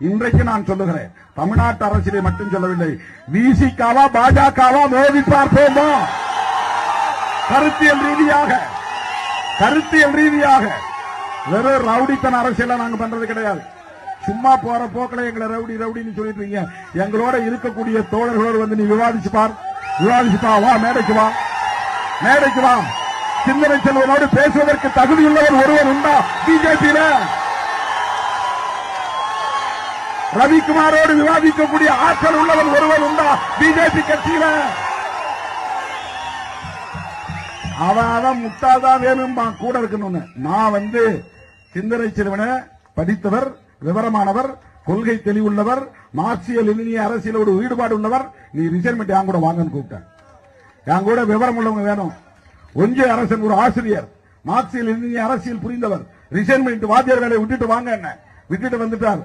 இன்றைக்கு நான் சொல்லுகிறேன், தமிழ்நாட்டு அரசியலை மட்டும் சொல்லவில்லை, விசிகாவா பாஜகவா மோதி பார்ப்போமா? கருத்தியல் ரீதியாக வெறும் ரவுடித்தன அரசியல நாங்க பண்றது கிடையாது. சும்மா போற போக்களை எங்களை ரவுடின்னு சொல்லிட்டு இருக்கீங்க. எங்களோட இருக்கக்கூடிய தோழர்களோடு வந்து நீ விவாதிச்சுப்பா, வா மேடைக்கு வா. சிந்தனை செல்வனோடு பேசுவதற்கு தகுதியுள்ளவர் ஒருவர் உண்டா பிஜேபியில? ரவிக்குமாரோடு விவாதிக்கக்கூடிய ஆற்றல் உள்ளவன் ஒருவர் உண்டா பிஜேபி கட்சியில? அவன் முட்டாதான் வேணும் கூட இருக்கணும். நான் சிந்தனை செல்வன படித்தவர், விவரமானவர், கொள்கை தெளிவுள்ளவர், மார்க்சிய லெனினிய அரசியலோடு ஈடுபாடு உள்ளவர். நீ ரிசைன்மெண்ட் என் கூட வாங்கன்னு கூப்பிட்டேன். என் கூட விவரம் உள்ளவங்க வேணும். ஒன்றிய அரசன் ஒரு ஆசிரியர், மார்க்சிய லெனினிய அரசியல் புரிந்தவர். ரிசைன்மெண்ட் வாத்தியார் வேலை விட்டுட்டு வாங்க, என்ன விட்டுட்டு வந்துட்டார்.